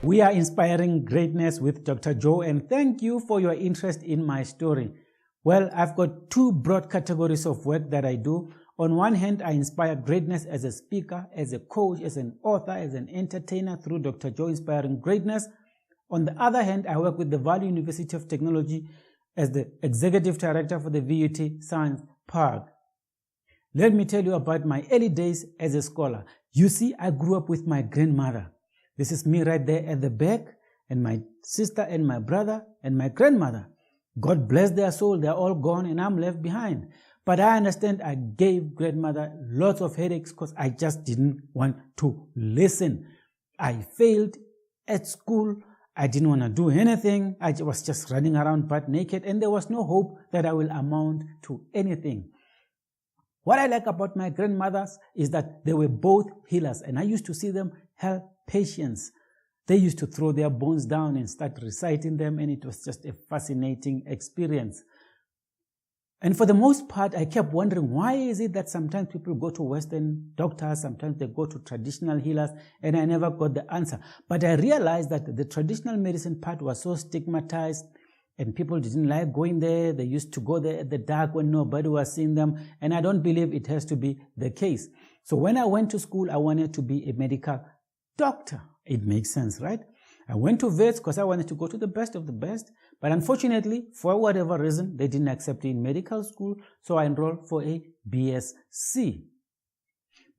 We are inspiring greatness with Dr. Joe, and thank you for your interest in my story. Well, I've got two broad categories of work that I do. On one hand, I inspire greatness as a speaker, as a coach, as an author, as an entertainer through Dr. Joe Inspiring Greatness. On the other hand, I work with the Valley University of Technology as the Executive Director for the VUT Science Park. Let me tell you about my early days as a scholar. You see, I grew up with my grandmother. This is me right there at the back, and my sister and my brother and my grandmother. God bless their soul, they're all gone and I'm left behind. But I understand I gave grandmother lots of headaches because I just didn't want to listen. I failed at school. I didn't want to do anything. I was just running around butt naked, and there was no hope that I will amount to anything. What I like about my grandmothers is that they were both healers, and I used to see them help patients. They used to throw their bones down and start reciting them, and it was just a fascinating experience. And for the most part, I kept wondering, why is it that sometimes people go to Western doctors, sometimes they go to traditional healers, and I never got the answer. But I realized that the traditional medicine part was so stigmatized, and people didn't like going there. They used to go there at the dark when nobody was seeing them, and I don't believe it has to be the case. So when I went to school, I wanted to be a medical doctor. It makes sense, right? I went to vets because I wanted to go to the best of the best, but unfortunately, for whatever reason, they didn't accept me in medical school, so I enrolled for a BSc.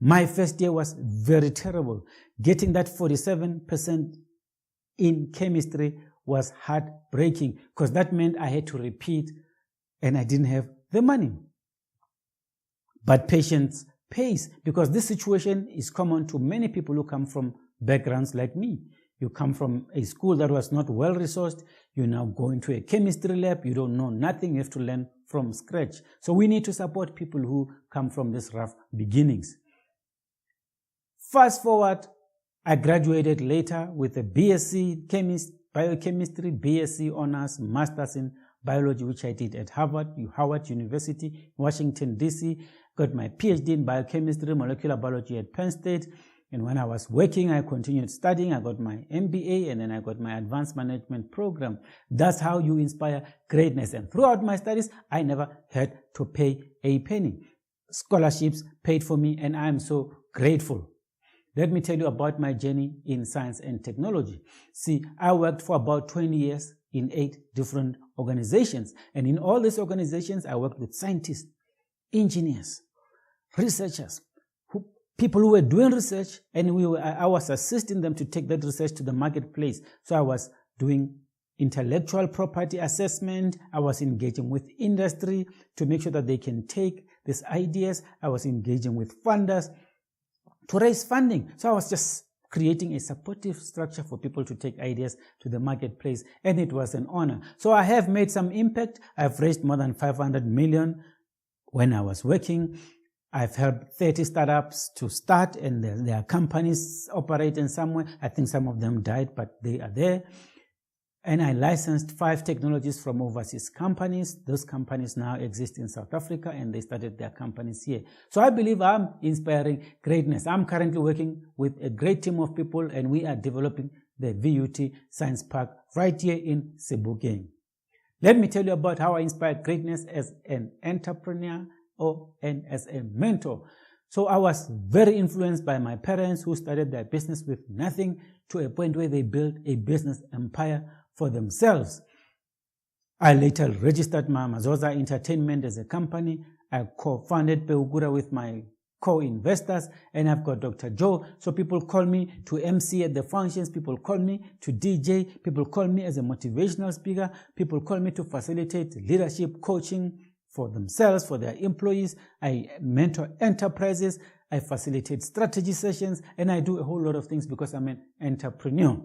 My first year was very terrible. Getting that 47% in chemistry was heartbreaking because that meant I had to repeat and I didn't have the money. But patience pays, because this situation is common to many people who come from backgrounds like me. You come from a school that was not well resourced. You now go into a chemistry lab. You don't know nothing. You have to learn from scratch. So we need to support people who come from these rough beginnings. Fast forward, I graduated later with a BSc biochemistry, BSc honors, masters in biology, which I did at Howard University, Washington, D.C. Got my PhD in biochemistry, molecular biology at Penn State. And when I was working, I continued studying. I got my MBA, and then I got my advanced management program. That's how you inspire greatness. And throughout my studies, I never had to pay a penny. Scholarships paid for me, and I am so grateful. Let me tell you about my journey in science and technology. See, I worked for about 20 years in 8 different organizations. And in all these organizations, I worked with scientists, engineers, researchers, people who were doing research, and I was assisting them to take that research to the marketplace. So I was doing intellectual property assessment. I was engaging with industry to make sure that they can take these ideas. I was engaging with funders to raise funding. So I was just creating a supportive structure for people to take ideas to the marketplace, and it was an honor. So I have made some impact. I've raised more than 500 million when I was working. I've helped 30 startups to start, and their companies operating somewhere. I think some of them died, but they are there. And I licensed 5 technologies from overseas companies. Those companies now exist in South Africa, and they started their companies here. So I believe I'm inspiring greatness. I'm currently working with a great team of people, and we are developing the VUT Science Park right here in Sebokeng. Let me tell you about how I inspire greatness as an entrepreneur and as a mentor. So I was very influenced by my parents, who started their business with nothing to a point where they built a business empire for themselves. I later registered my Mazoza Entertainment as a company. I co-founded Peugura with my co-investors, and I've got Dr. Joe. So people call me to MC at the functions, people call me to DJ, people call me as a motivational speaker, people call me to facilitate leadership coaching for themselves, for their employees. I mentor enterprises, I facilitate strategy sessions, and I do a whole lot of things because I'm an entrepreneur.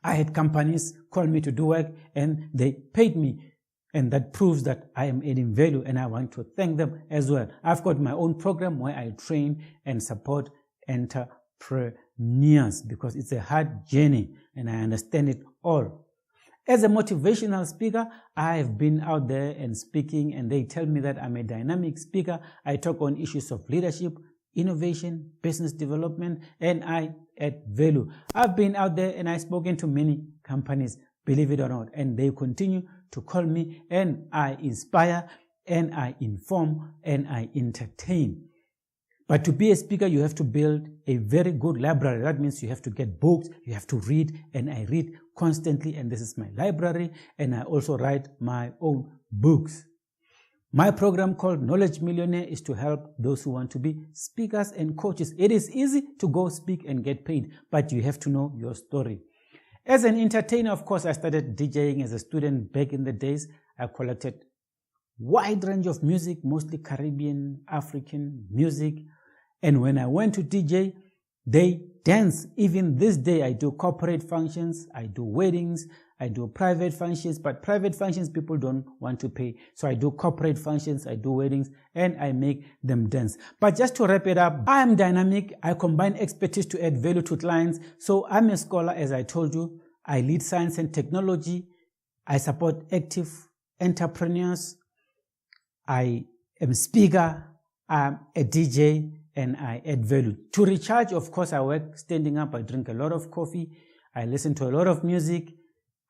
I had companies call me to do work, and they paid me, and that proves that I am adding value, and I want to thank them as well. I've got my own program where I train and support entrepreneurs because it's a hard journey, and I understand it all. As a motivational speaker, I've been out there and speaking, and they tell me that I'm a dynamic speaker. I talk on issues of leadership, innovation, business development, and I add value. I've been out there and I've spoken to many companies, believe it or not, and they continue to call me, and I inspire, and I inform, and I entertain. But to be a speaker, you have to build a very good library. That means you have to get books, you have to read, and I read constantly, and this is my library, and I also write my own books. My program called Knowledge Millionaire is to help those who want to be speakers and coaches. It is easy to go speak and get paid, but you have to know your story. As an entertainer, of course, I started DJing as a student back in the days. I collected wide range of music, mostly Caribbean, African music. And when I went to DJ, they dance. Even this day, I do corporate functions, I do weddings, I do private functions, but private functions people don't want to pay. So I do corporate functions, I do weddings, and I make them dance. But just to wrap it up, I am dynamic. I combine expertise to add value to clients. So I'm a scholar, as I told you. I lead science and technology. I support active entrepreneurs. I am a speaker. I'm a DJ. And I add value. To recharge, of course, I work standing up. I drink a lot of coffee. I listen to a lot of music.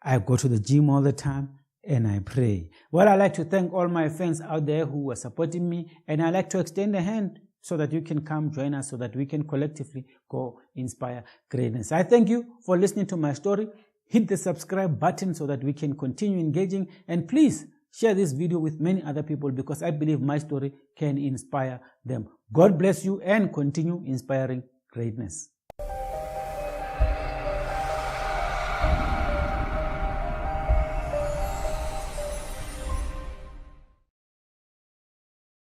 I go to the gym all the time, and I pray. Well, I like to thank all my fans out there who are supporting me, and I like to extend a hand so that you can come join us so that we can collectively go inspire greatness. I thank you for listening to my story. Hit the subscribe button so that we can continue engaging, and please share this video with many other people because I believe my story can inspire them. God bless you and continue inspiring greatness.